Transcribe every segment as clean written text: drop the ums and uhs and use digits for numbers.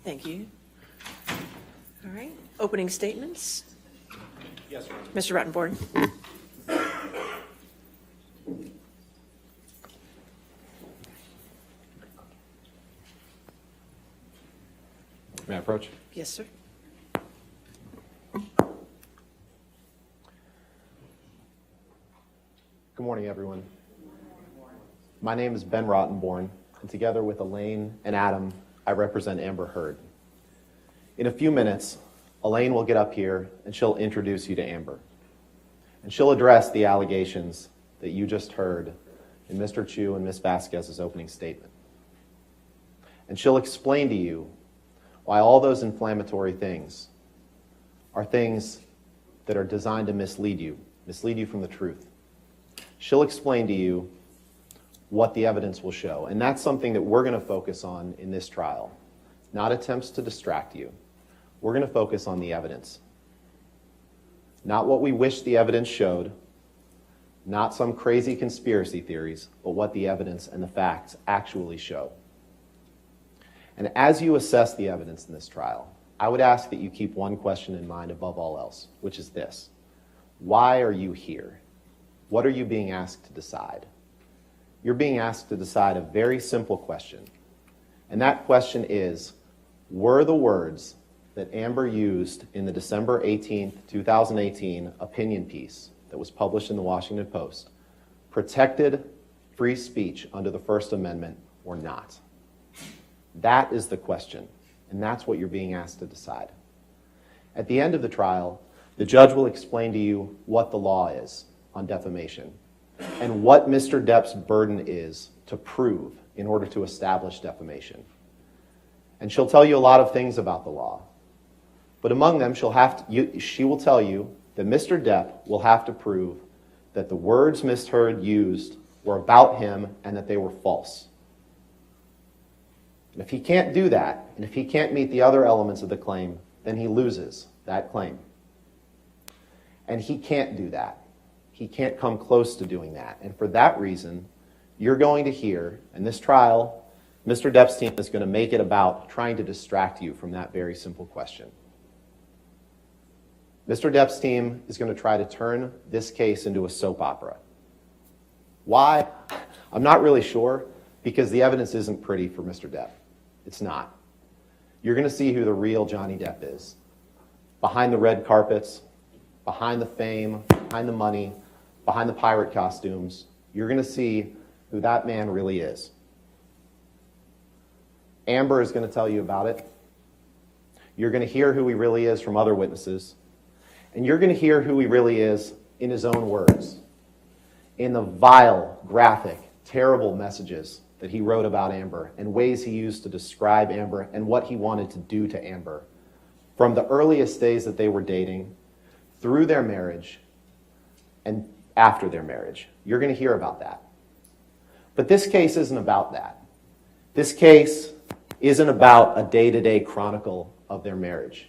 Thank you. All right. Opening statements. Yes, sir. Mr. Rottenborn. May I approach? Yes, sir. Good morning, everyone. My name is Ben Rottenborn, and together with Elaine and Adam, I represent Amber Heard. In a few minutes, Elaine will get up here and she'll introduce you to Amber. And she'll address the allegations that you just heard in Mr. Chu and Ms. Vasquez's opening statement. And she'll explain to you why all those inflammatory things are things that are designed to mislead you from the truth. She'll explain to you what the evidence will show. And that's something that we're going to focus on in this trial, not attempts to distract you. We're going to focus on the evidence. Not what we wish the evidence showed, not some crazy conspiracy theories, but what the evidence and the facts actually show. And as you assess the evidence in this trial, I would ask that you keep one question in mind above all else, which is this: why are you here? What are you being asked to decide? You're being asked to decide a very simple question. And that question is, were the words that Amber used in the December 18th, 2018 opinion piece that was published in the Washington Post protected free speech under the First Amendment or not? That is the question, and that's what you're being asked to decide. At the end of the trial, the judge will explain to you what the law is on defamation and what Mr. Depp's burden is to prove in order to establish defamation. And she'll tell you a lot of things about the law. But among them, she will tell you that Mr. Depp will have to prove that the words Ms. Heard used were about him and that they were false. And if he can't do that, and if he can't meet the other elements of the claim, then he loses that claim. And he can't do that. He can't come close to doing that. And for that reason, you're going to hear, in this trial, Mr. Depp's team is going to make it about trying to distract you from that very simple question. Mr. Depp's team is going to try to turn this case into a soap opera. Why? I'm not really sure, because the evidence isn't pretty for Mr. Depp. It's not. You're going to see who the real Johnny Depp is. Behind the red carpets, behind the fame, behind the money, behind the pirate costumes, you're going to see who that man really is. Amber is going to tell you about it. You're going to hear who he really is from other witnesses. And you're going to hear who he really is in his own words, in the vile, graphic, terrible messages that he wrote about Amber and ways he used to describe Amber and what he wanted to do to Amber from the earliest days that they were dating, through their marriage, and after their marriage. You're going to hear about that. But this case isn't about that. This case isn't about a day-to-day chronicle of their marriage.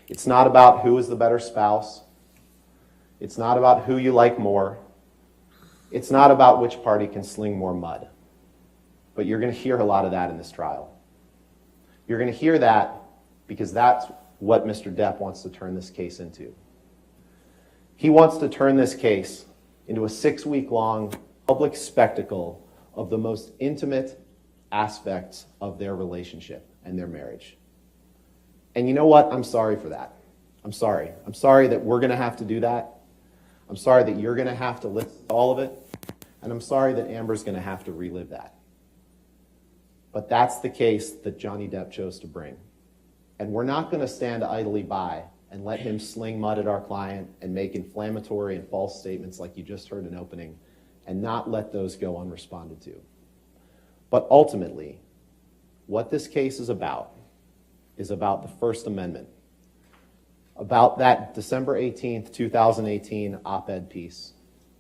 It's not about who is the better spouse. It's not about who you like more. It's not about which party can sling more mud. But you're going to hear a lot of that in this trial. You're going to hear that because that's what Mr. Depp wants to turn this case into. He wants to turn this case into a 6-week-long public spectacle of the most intimate aspects of their relationship and their marriage. And you know what? I'm sorry for that. I'm sorry. I'm sorry that we're going to have to do that. I'm sorry that you're going to have to listen to all of it. And I'm sorry that Amber's going to have to relive that. But that's the case that Johnny Depp chose to bring. And we're not going to stand idly by and let him sling mud at our client and make inflammatory and false statements like you just heard in opening and not let those go unresponded to. But ultimately, what this case is about the First Amendment, about that December 18th, 2018 op-ed piece,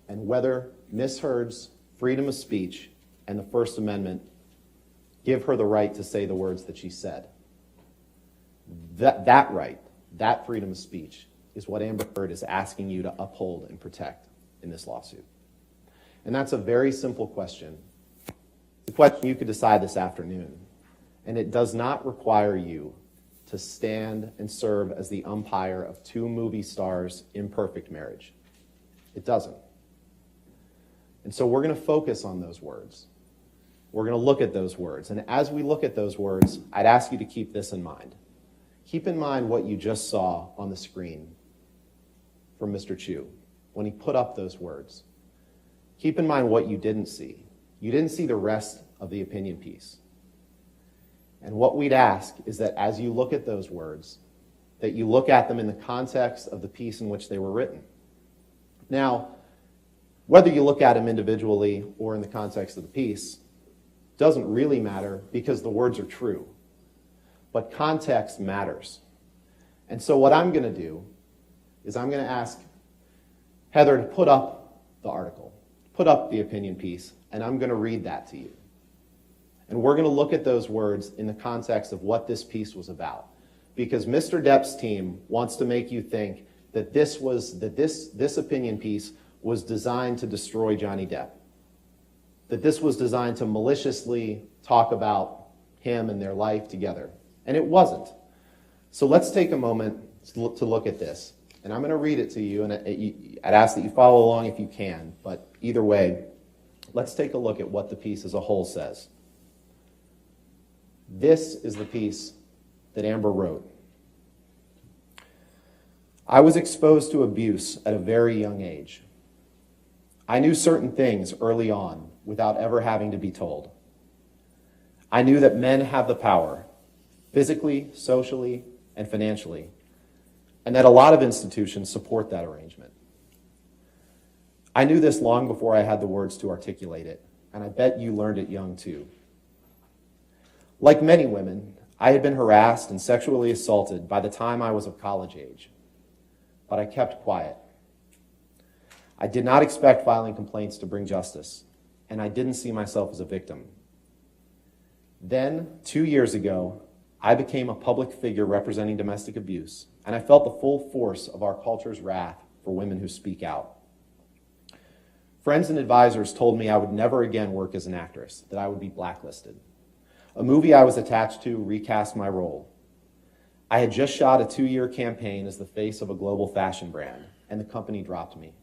and whether Ms. Heard's freedom of speech and the First Amendment give her the right to say the words that she said. That right, that freedom of speech, is what Amber Heard is asking you to uphold and protect in this lawsuit. And that's a very simple question. It's a question you could decide this afternoon. and it does not require you to stand and serve as the umpire of two movie stars' imperfect marriage. It doesn't. And so we're going to focus on those words. We're going to look at those words. And as we look at those words, I'd ask you to keep this in mind. Keep in mind what you just saw on the screen from Mr. Chu when he put up those words. Keep in mind what you didn't see. You didn't see the rest of the opinion piece. And what we'd ask is that as you look at those words, that you look at them in the context of the piece in which they were written. Now, whether you look at them individually or in the context of the piece doesn't really matter because the words are true. But context matters. And so what I'm going to do is I'm going to ask Heather to put up the article, put up the opinion piece, and I'm going to read that to you. And we're going to look at those words in the context of what this piece was about. Because Mr. Depp's team wants to make you think that this opinion piece was designed to destroy Johnny Depp. That this was designed to maliciously talk about him and their life together. And it wasn't. So let's take a moment to look at this. And I'm going to read it to you, and I'd ask that you follow along if you can. But either way, let's take a look at what the piece as a whole says. This is the piece that Amber wrote. I was exposed to abuse at a very young age. I knew certain things early on without ever having to be told. I knew that men have the power, physically, socially, and financially, and that a lot of institutions support that arrangement. I knew this long before I had the words to articulate it, and I bet you learned it young too. Like many women, I had been harassed and sexually assaulted by the time I was of college age, but I kept quiet. I did not expect filing complaints to bring justice, and I didn't see myself as a victim. Then, 2 years ago, I became a public figure representing domestic abuse, and I felt the full force of our culture's wrath for women who speak out. Friends and advisors told me I would never again work as an actress, that I would be blacklisted. A movie I was attached to recast my role. I had just shot a 2-year campaign as the face of a global fashion brand, and the company dropped me.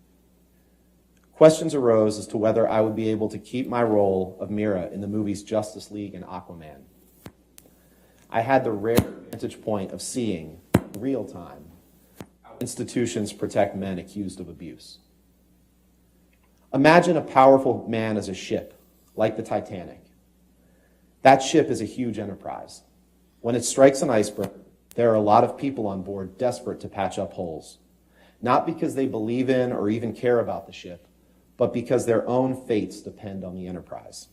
Questions arose as to whether I would be able to keep my role of Mira in the movies Justice League and Aquaman. I had the rare vantage point of seeing, in real time, how institutions protect men accused of abuse. Imagine a powerful man as a ship, like the Titanic. That ship is a huge enterprise. When it strikes an iceberg, there are a lot of people on board desperate to patch up holes, not because they believe in or even care about the ship, but because their own fates depend on the enterprise.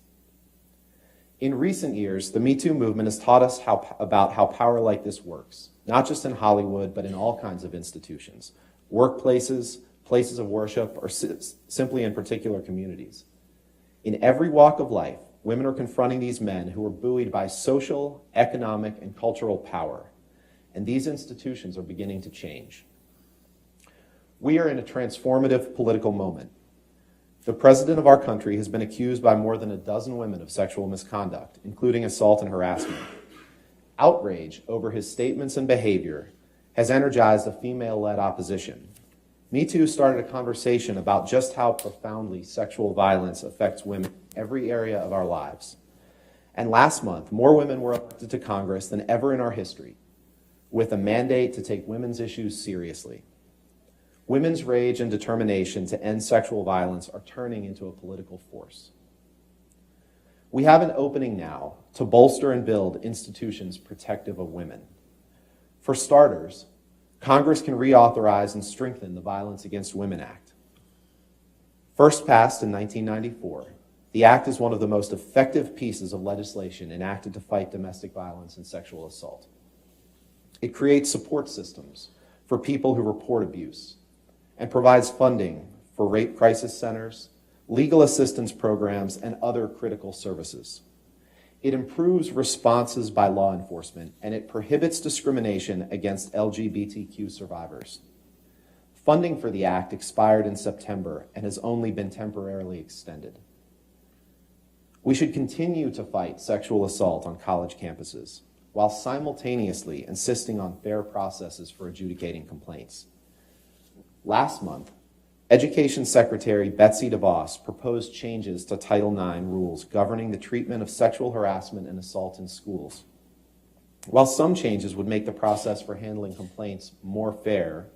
In recent years, the Me Too movement has taught us about how power like this works, not just in Hollywood, but in all kinds of institutions, workplaces, places of worship, or simply in particular communities. In every walk of life, women are confronting these men who are buoyed by social, economic, and cultural power, and these institutions are beginning to change. We are in a transformative political moment. The president of our country has been accused by more than a dozen women of sexual misconduct, including assault and harassment. Outrage over his statements and behavior has energized a female-led opposition. Me Too started a conversation about just how profoundly sexual violence affects women in every area of our lives. And last month, more women were elected to Congress than ever in our history, with a mandate to take women's issues seriously. Women's rage and determination to end sexual violence are turning into a political force. We have an opening now to bolster and build institutions protective of women. For starters, Congress can reauthorize and strengthen the Violence Against Women Act. First passed in 1994, the act is one of the most effective pieces of legislation enacted to fight domestic violence and sexual assault. It creates support systems for people who report abuse and provides funding for rape crisis centers, legal assistance programs, and other critical services. It improves responses by law enforcement, and it prohibits discrimination against LGBTQ survivors. Funding for the act expired in September and has only been temporarily extended. We should continue to fight sexual assault on college campuses while simultaneously insisting on fair processes for adjudicating complaints. Last month, Education Secretary Betsy DeVos proposed changes to Title IX rules governing the treatment of sexual harassment and assault in schools. While some changes would make the process for handling complaints more fair,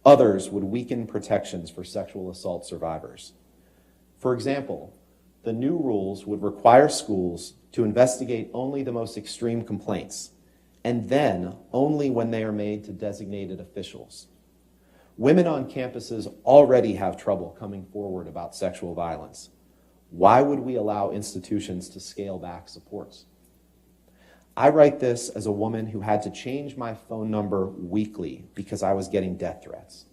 others would weaken protections for sexual assault survivors. For example, the new rules would require schools to investigate only the most extreme complaints, and then only when they are made to designated officials. Women on campuses already have trouble coming forward about sexual violence. Why would we allow institutions to scale back supports? I write this as a woman who had to change my phone number weekly because I was getting death threats.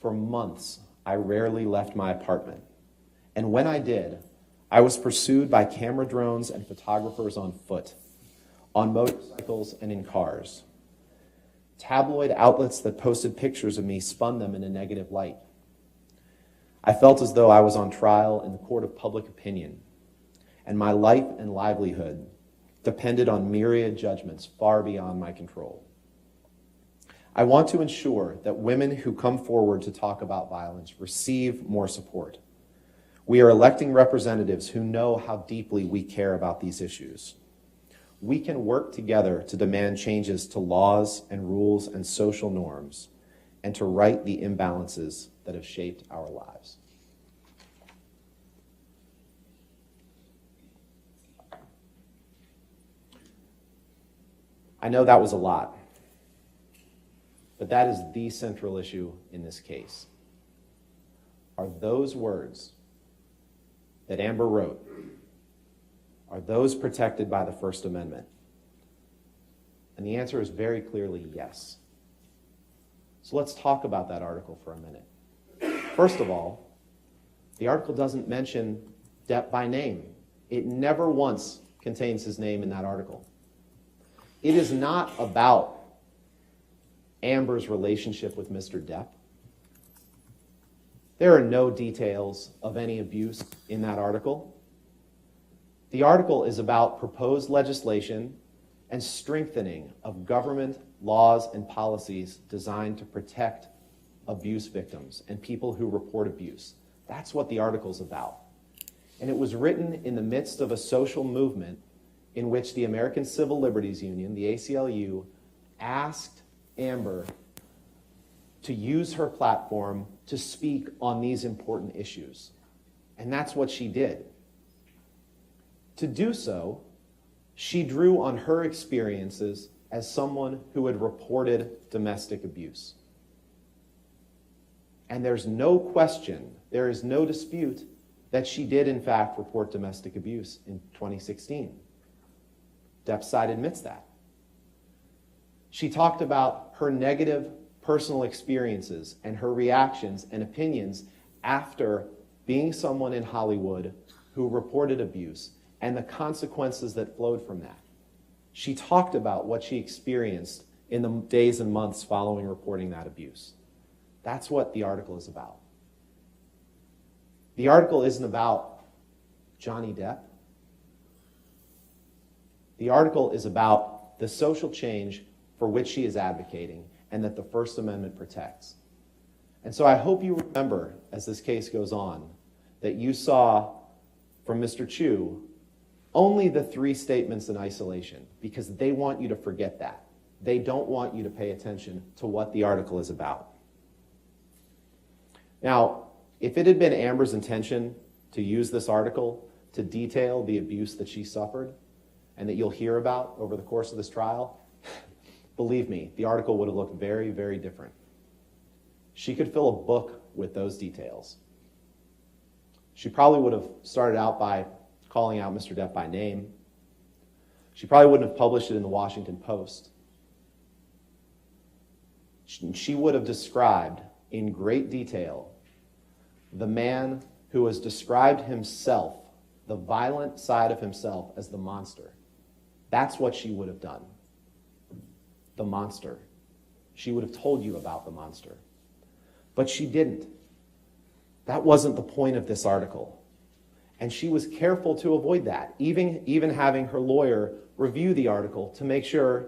For months, I rarely left my apartment. And when I did, I was pursued by camera drones and photographers on foot, on motorcycles and in cars. Tabloid outlets that posted pictures of me spun them in a negative light. I felt as though I was on trial in the court of public opinion, and my life and livelihood depended on myriad judgments far beyond my control. I want to ensure that women who come forward to talk about violence receive more support. We are electing representatives who know how deeply we care about these issues. We can work together to demand changes to laws and rules and social norms, and to right the imbalances that have shaped our lives. I know that was a lot, but that is the central issue in this case. Are those words that Amber wrote, are those protected by the First Amendment? And the answer is very clearly yes. So let's talk about that article for a minute. First of all, the article doesn't mention Depp by name. It never once contains his name in that article. It is not about Amber's relationship with Mr. Depp. There are no details of any abuse in that article. The article is about proposed legislation and strengthening of government laws and policies designed to protect abuse victims and people who report abuse. That's what the article's about. And it was written in the midst of a social movement in which the American Civil Liberties Union, the ACLU, asked Amber to use her platform to speak on these important issues. And that's what she did. To do so, she drew on her experiences as someone who had reported domestic abuse. And there's no question, there is no dispute that she did in fact report domestic abuse in 2016. Depp's side admits that. She talked about her negative personal experiences and her reactions and opinions after being someone in Hollywood who reported abuse and the consequences that flowed from that. She talked about what she experienced in the days and months following reporting that abuse. That's what the article is about. The article isn't about Johnny Depp. The article is about the social change for which she is advocating and that the First Amendment protects. And so I hope you remember, as this case goes on, that you saw from Mr. Chu only the 3 statements in isolation, because they want you to forget that. They don't want you to pay attention to what the article is about. Now, if it had been Amber's intention to use this article to detail the abuse that she suffered and that you'll hear about over the course of this trial, believe me, the article would have looked very, very different. She could fill a book with those details. She probably would have started out by calling out Mr. Depp by name. She probably wouldn't have published it in the Washington Post. She would have described in great detail the man who has described himself, the violent side of himself, as the monster. That's what she would have done. The monster. She would have told you about the monster. But she didn't. That wasn't the point of this article. And she was careful to avoid that, even having her lawyer review the article to make sure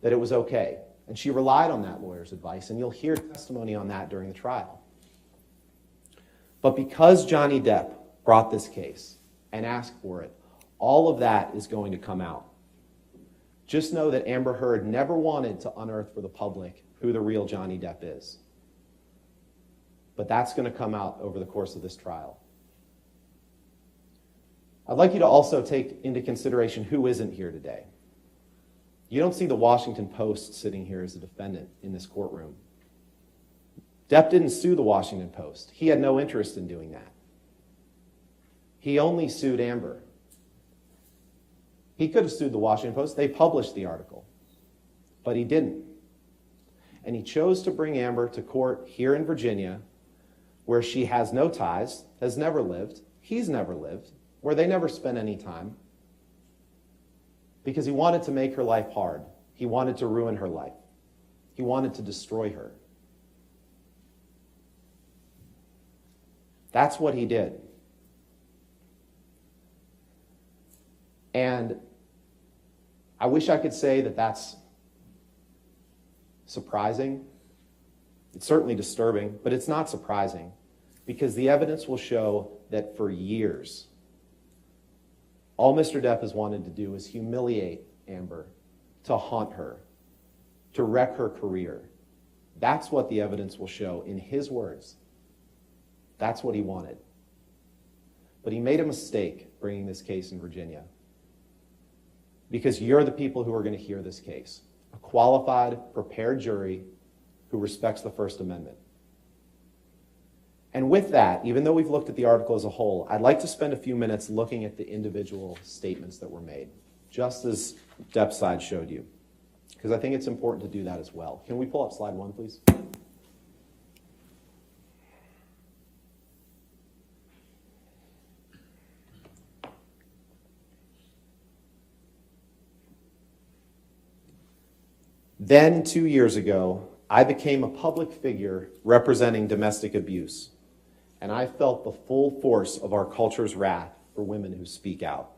that it was okay. And she relied on that lawyer's advice, and you'll hear testimony on that during the trial. But because Johnny Depp brought this case and asked for it, all of that is going to come out. Just know that Amber Heard never wanted to unearth for the public who the real Johnny Depp is. But that's going to come out over the course of this trial. I'd like you to also take into consideration who isn't here today. You don't see the Washington Post sitting here as a defendant in this courtroom. Depp didn't sue the Washington Post. He had no interest in doing that. He only sued Amber. He could have sued the Washington Post. They published the article. But he didn't. And he chose to bring Amber to court here in Virginia, where she has no ties, has never lived, he's never lived, where they never spent any time, because he wanted to make her life hard. He wanted to ruin her life. He wanted to destroy her. That's what he did. And I wish I could say that that's surprising. It's certainly disturbing, but it's not surprising, because the evidence will show that for years, all Mr. Depp has wanted to do is humiliate Amber, to haunt her, to wreck her career. That's what the evidence will show in his words. That's what he wanted. But he made a mistake bringing this case in Virginia, because you're the people who are going to hear this case. A qualified, prepared jury who respects the First Amendment. And with that, even though we've looked at the article as a whole, I'd like to spend a few minutes looking at the individual statements that were made, just as Depp's side showed you, because I think it's important to do that as well. Can we pull up slide 1, please? Then, 2 years ago, I became a public figure representing domestic abuse, and I felt the full force of our culture's wrath for women who speak out.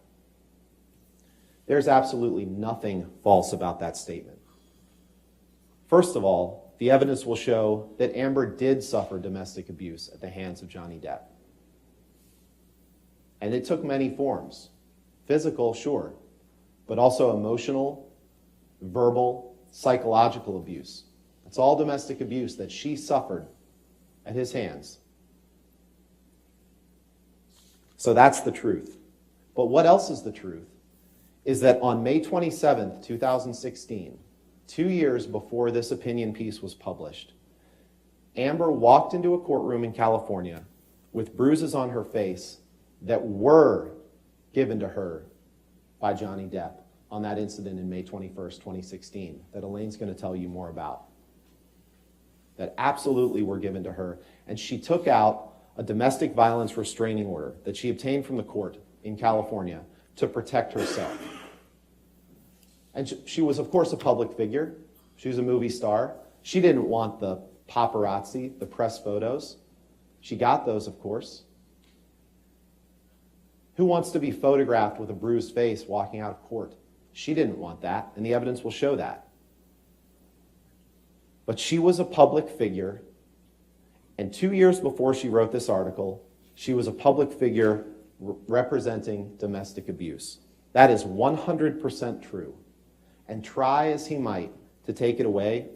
There's absolutely nothing false about that statement. First of all, the evidence will show that Amber did suffer domestic abuse at the hands of Johnny Depp. And it took many forms. Physical, sure, but also emotional, verbal, psychological abuse. It's all domestic abuse that she suffered at his hands. So that's the truth. But what else is the truth is that on May 27th, 2016, 2 years before this opinion piece was published, Amber walked into a courtroom in California with bruises on her face that were given to her by Johnny Depp on that incident in May 21st, 2016, that Elaine's going to tell you more about. That absolutely were given to her. And she took out a domestic violence restraining order that she obtained from the court in California to protect herself. And she was, of course, a public figure. She was a movie star. She didn't want the paparazzi, the press photos. She got those, of course. Who wants to be photographed with a bruised face walking out of court? She didn't want that, and the evidence will show that. But she was a public figure, and 2 years before she wrote this article, she was a public figure representing domestic abuse. That is 100% true. And try as he might to take it away,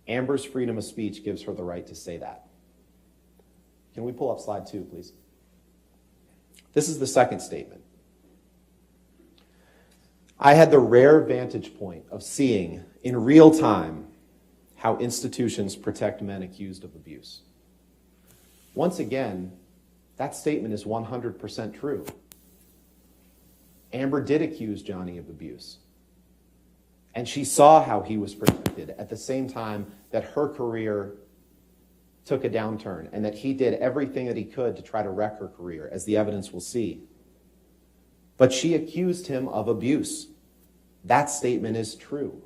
Amber's freedom of speech gives her the right to say that. Can we pull up slide 2, please? This is the second statement. I had the rare vantage point of seeing in real time how institutions protect men accused of abuse. Once again, that statement is 100% true. Amber did accuse Johnny of abuse. And she saw how he was protected at the same time that her career took a downturn and that he did everything that he could to try to wreck her career, as the evidence will see. But she accused him of abuse. That statement is true.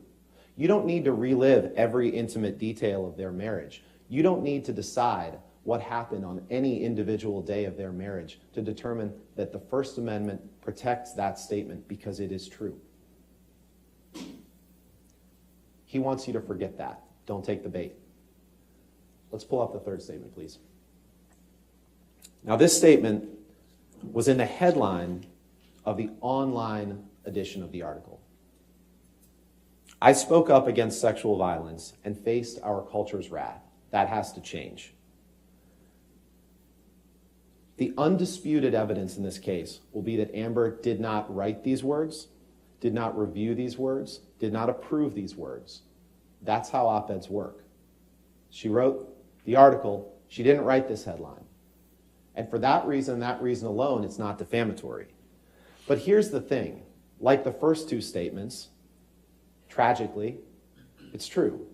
You don't need to relive every intimate detail of their marriage. You don't need to decide what happened on any individual day of their marriage to determine that the First Amendment protects that statement because it is true. He wants you to forget that. Don't take the bait. Let's pull up the third statement, please. Now, this statement was in the headline of the online edition of the article. I spoke up against sexual violence and faced our culture's wrath. That has to change. The undisputed evidence in this case will be that Amber did not write these words, did not review these words, did not approve these words. That's how op-eds work. She wrote the article. She didn't write this headline. And for that reason alone, it's not defamatory. But here's the thing. Like the first two statements, tragically, it's true.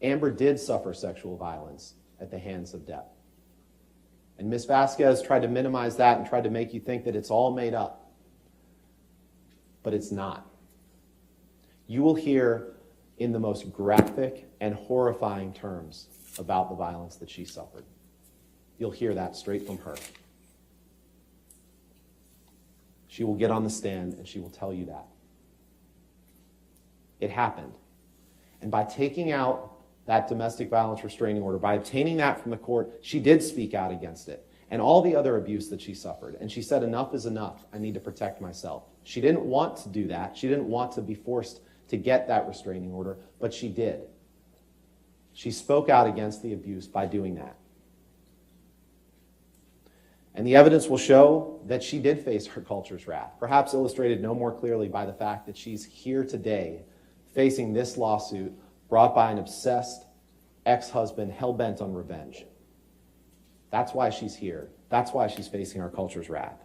Amber did suffer sexual violence at the hands of Depp. And Ms. Vasquez tried to minimize that and tried to make you think that it's all made up. But it's not. You will hear in the most graphic and horrifying terms about the violence that she suffered. You'll hear that straight from her. She will get on the stand and she will tell you that. It happened. And by taking out that domestic violence restraining order, by obtaining that from the court, she did speak out against it and all the other abuse that she suffered. And she said, enough is enough. I need to protect myself. She didn't want to do that. She didn't want to be forced to get that restraining order, but she did. She spoke out against the abuse by doing that. And the evidence will show that she did face her culture's wrath, perhaps illustrated no more clearly by the fact that she's here today facing this lawsuit brought by an obsessed ex-husband hell-bent on revenge. That's why she's here. That's why she's facing our culture's wrath.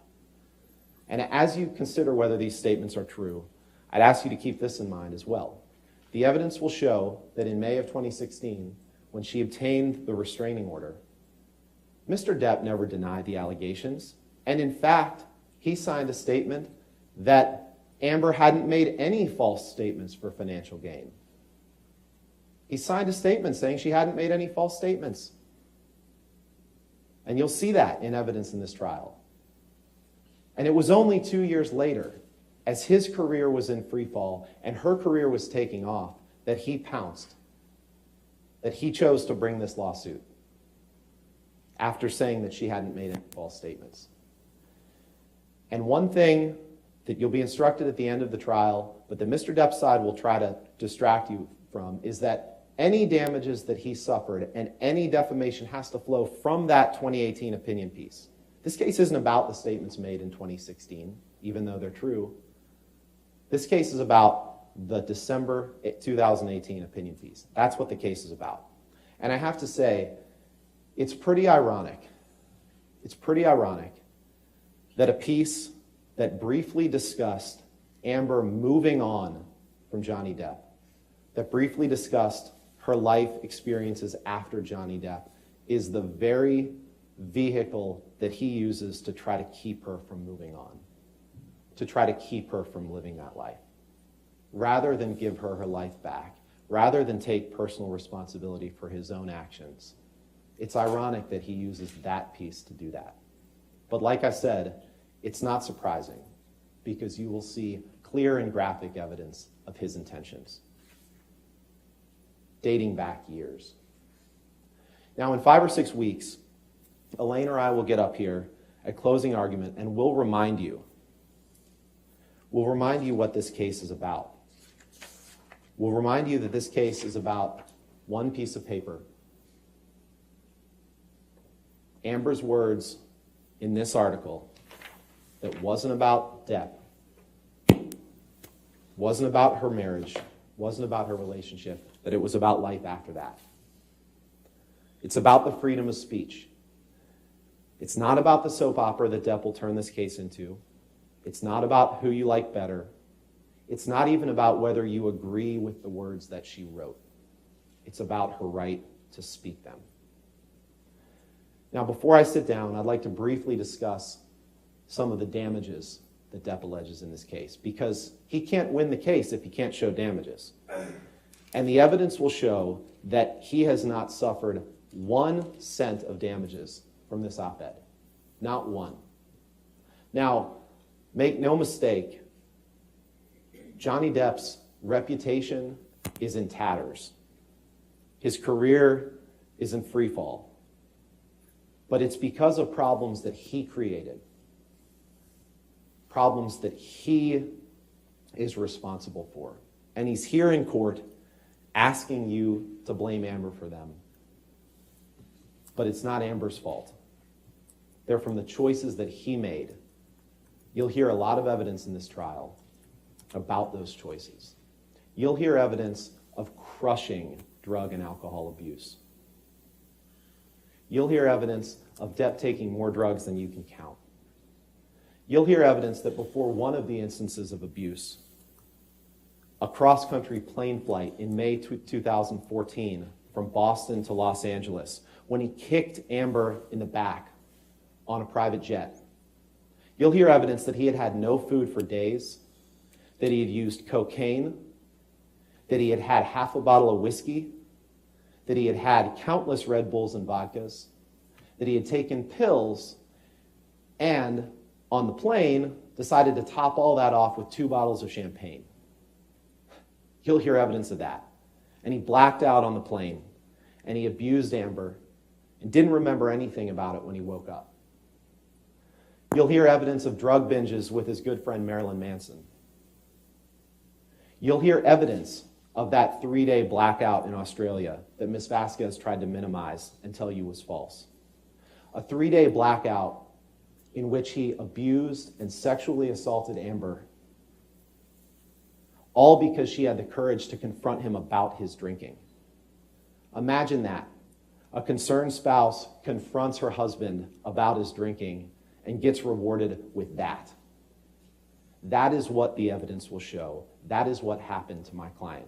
And as you consider whether these statements are true, I'd ask you to keep this in mind as well. The evidence will show that in May of 2016, when she obtained the restraining order, Mr. Depp never denied the allegations. And in fact, he signed a statement that Amber hadn't made any false statements for financial gain. He signed a statement saying she hadn't made any false statements. And you'll see that in evidence in this trial. And it was only 2 years later, as his career was in free fall and her career was taking off, that he pounced, that he chose to bring this lawsuit after saying that she hadn't made any false statements. And one thing that you'll be instructed at the end of the trial, but that Mr. Depp's side will try to distract you from, is that any damages that he suffered and any defamation has to flow from that 2018 opinion piece. This case isn't about the statements made in 2016, even though they're true. This case is about the December 2018 opinion piece. That's what the case is about. And I have to say, it's pretty ironic. It's pretty ironic that a piece that briefly discussed Amber moving on from Johnny Depp, that briefly discussed her life experiences after Johnny Depp, is the very vehicle that he uses to try to keep her from moving on, to try to keep her from living that life. Rather than give her her life back, rather than take personal responsibility for his own actions, it's ironic that he uses that piece to do that. But like I said, it's not surprising because you will see clear and graphic evidence of his intentions, dating back years. Now, in 5 or 6 weeks, Elaine or I will get up here at closing argument and we'll remind you what this case is about. We'll remind you that this case is about one piece of paper. Amber's words in this article that wasn't about Depp, wasn't about her marriage, wasn't about her relationship, that it was about life after that. It's about the freedom of speech. It's not about the soap opera that Depp will turn this case into. It's not about who you like better. It's not even about whether you agree with the words that she wrote. It's about her right to speak them. Now, before I sit down, I'd like to briefly discuss some of the damages that Depp alleges in this case, because he can't win the case if he can't show damages. And the evidence will show that he has not suffered 1 cent of damages from this op-ed. Not one. Now, make no mistake, Johnny Depp's reputation is in tatters. His career is in free fall. But it's because of problems that he created. Problems that he is responsible for. And he's here in court asking you to blame Amber for them. But it's not Amber's fault. They're from the choices that he made. You'll hear a lot of evidence in this trial about those choices. You'll hear evidence of crushing drug and alcohol abuse. You'll hear evidence of Depp taking more drugs than you can count. You'll hear evidence that before one of the instances of abuse, a cross-country plane flight in May 2014 from Boston to Los Angeles, when he kicked Amber in the back on a private jet. You'll hear evidence that he had had no food for days, that he had used cocaine, that he had had half a bottle of whiskey, that he had had countless Red Bulls and vodkas, that he had taken pills, and on the plane decided to top all that off with 2 bottles of champagne. You'll hear evidence of that. And he blacked out on the plane, and he abused Amber, and didn't remember anything about it when he woke up. You'll hear evidence of drug binges with his good friend Marilyn Manson. You'll hear evidence of that 3-day blackout in Australia that Ms. Vasquez tried to minimize and tell you was false. A 3-day blackout in which he abused and sexually assaulted Amber, all because she had the courage to confront him about his drinking. Imagine that. A concerned spouse confronts her husband about his drinking and gets rewarded with that. That is what the evidence will show. That is what happened to my client.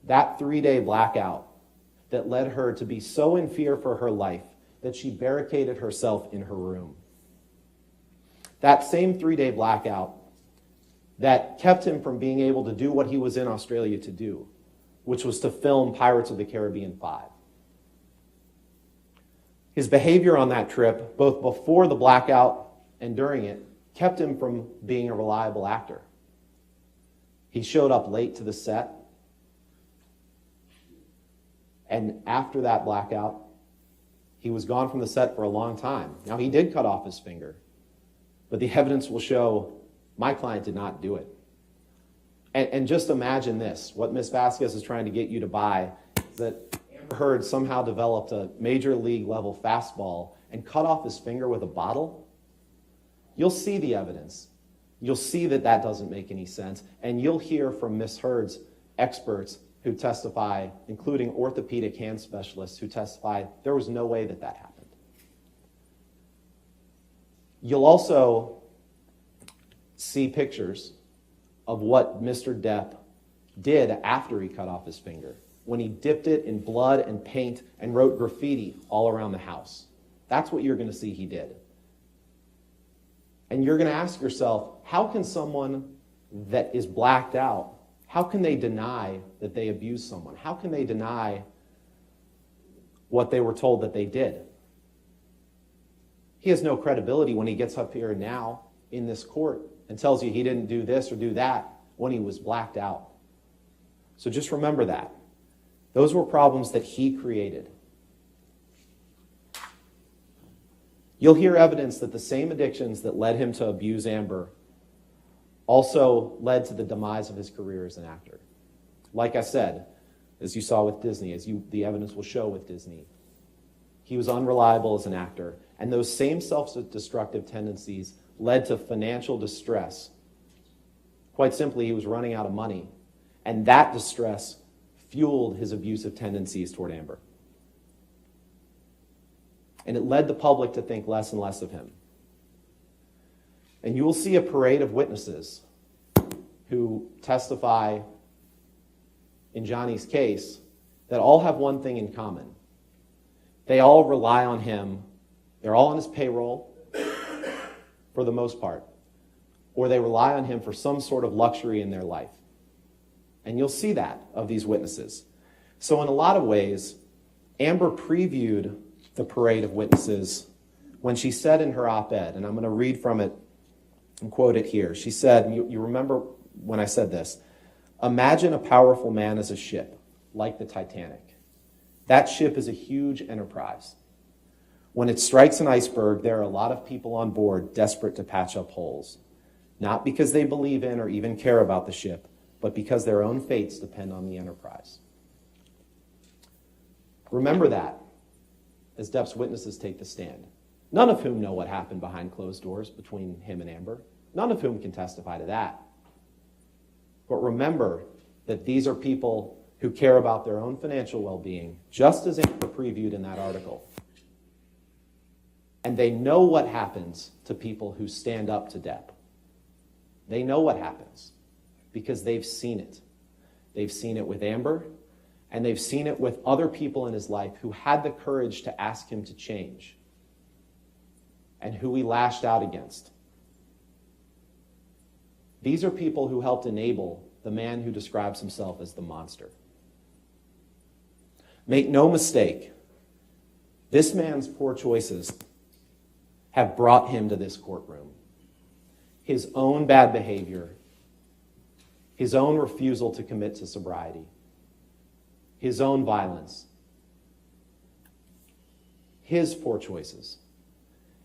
That 3-day blackout that led her to be so in fear for her life that she barricaded herself in her room. That same 3-day blackout that kept him from being able to do what he was in Australia to do, which was to film Pirates of the Caribbean 5. His behavior on that trip, both before the blackout and during it, kept him from being a reliable actor. He showed up late to the set, and after that blackout, he was gone from the set for a long time. Now, he did cut off his finger, but the evidence will show my client did not do it. And just imagine this, what Ms. Vasquez is trying to get you to buy, is that Amber Heard somehow developed a major league level fastball and cut off his finger with a bottle. You'll see the evidence. You'll see that that doesn't make any sense. And you'll hear from Ms. Heard's experts who testify, including orthopedic hand specialists who testify there was no way that that happened. You'll also see pictures of what Mr. Depp did after he cut off his finger, when he dipped it in blood and paint and wrote graffiti all around the house. That's what you're going to see he did. And you're going to ask yourself, how can someone that is blacked out, how can they deny that they abused someone? How can they deny what they were told that they did? He has no credibility when he gets up here now in this court and tells you he didn't do this or do that when he was blacked out. So just remember that. Those were problems that he created. You'll hear evidence that the same addictions that led him to abuse Amber also led to the demise of his career as an actor. Like I said, as you saw with Disney, the evidence will show with Disney, he was unreliable as an actor, and those same self-destructive tendencies led to financial distress. Quite simply, he was running out of money, and that distress fueled his abusive tendencies toward Amber. And it led the public to think less and less of him. And you will see a parade of witnesses who testify in Johnny's case that all have one thing in common. They all rely on him. They're all on his payroll for the most part, or they rely on him for some sort of luxury in their life. And you'll see that of these witnesses. So in a lot of ways, Amber previewed the parade of witnesses when she said in her op-ed, and I'm going to read from it and quote it here. She said, you remember when I said this, "Imagine a powerful man as a ship, like the Titanic. That ship is a huge enterprise. When it strikes an iceberg, there are a lot of people on board desperate to patch up holes, not because they believe in or even care about the ship, but because their own fates depend on the enterprise." Remember that as Depp's witnesses take the stand, none of whom know what happened behind closed doors between him and Amber, none of whom can testify to that. But remember that these are people who care about their own financial well-being, just as Amber previewed in that article. And they know what happens to people who stand up to Depp. They know what happens because they've seen it. They've seen it with Amber, and they've seen it with other people in his life who had the courage to ask him to change and who he lashed out against. These are people who helped enable the man who describes himself as the monster. Make no mistake, this man's poor choices have brought him to this courtroom. His own bad behavior, his own refusal to commit to sobriety, his own violence, his poor choices.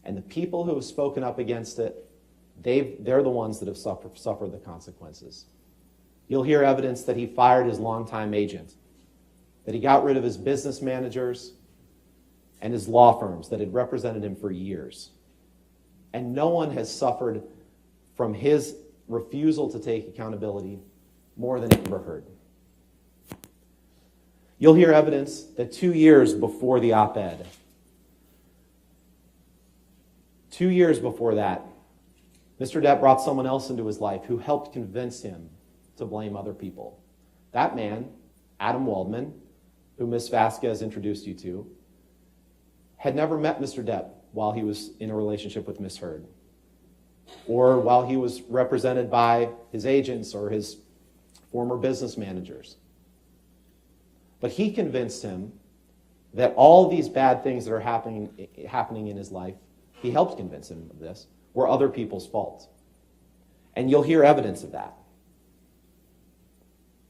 And the people who have spoken up against it, they're the ones that have suffered the consequences. You'll hear evidence that he fired his longtime agent, that he got rid of his business managers and his law firms that had represented him for years. And no one has suffered from his refusal to take accountability more than Amber Heard. You'll hear evidence that 2 years before the op-ed, 2 years before that, Mr. Depp brought someone else into his life who helped convince him to blame other people. That man, Adam Waldman, who Ms. Vasquez introduced you to, had never met Mr. Depp while he was in a relationship with Ms. Heard, or while he was represented by his agents or his former business managers. But he convinced him that all these bad things that are happening in his life, he helped convince him of this, were other people's fault. And you'll hear evidence of that.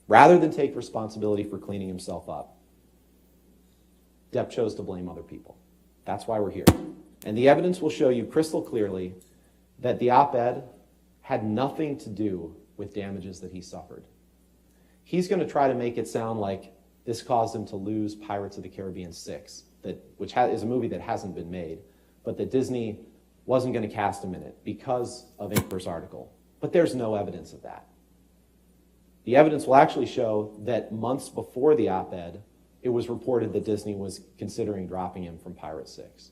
Rather than take responsibility for cleaning himself up, Depp chose to blame other people. That's why we're here. And the evidence will show you crystal clearly that the op-ed had nothing to do with damages that he suffered. He's going to try to make it sound like this caused him to lose Pirates of the Caribbean 6, which is a movie that hasn't been made, but that Disney wasn't going to cast him in it because of Amber's article. But there's no evidence of that. The evidence will actually show that months before the op-ed, it was reported that Disney was considering dropping him from Pirate 6.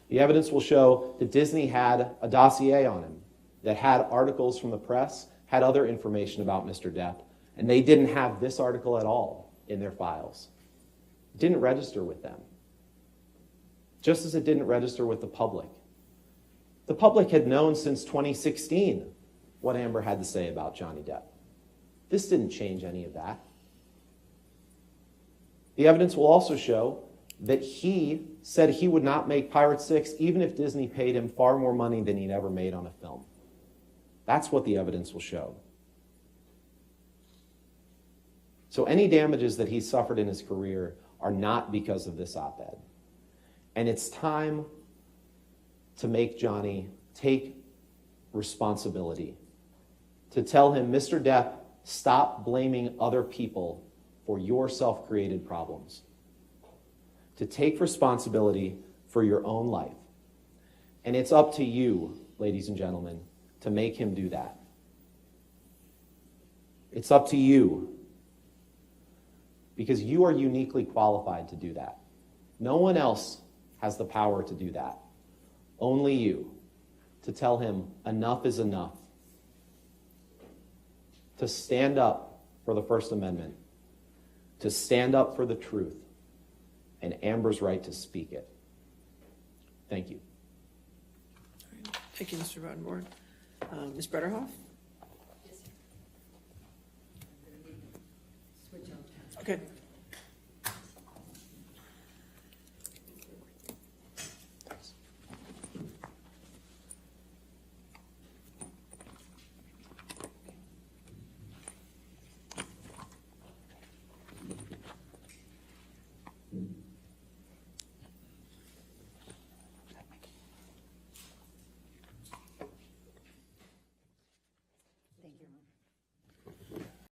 The evidence will show that Disney had a dossier on him that had articles from the press, had other information about Mr. Depp, and they didn't have this article at all in their files. It didn't register with them. Just as it didn't register with the public. The public had known since 2016 what Amber had to say about Johnny Depp. This didn't change any of that. The evidence will also show that he said he would not make Pirate 6 even if Disney paid him far more money than he'd ever made on a film. That's what the evidence will show. So any damages that he suffered in his career are not because of this op-ed. And it's time to make Johnny take responsibility, to tell him, Mr. Depp, stop blaming other people for your self-created problems, to take responsibility for your own life. And it's up to you, ladies and gentlemen, to make him do that. It's up to you, because you are uniquely qualified to do that. No one else has the power to do that. Only you, to tell him enough is enough, to stand up for the First Amendment, to stand up for the truth, and Amber's right to speak it. Thank you. Thank you, Mr. Rodenborn. Ms. Bretterhoff? Yes, sir. Switch out. Okay.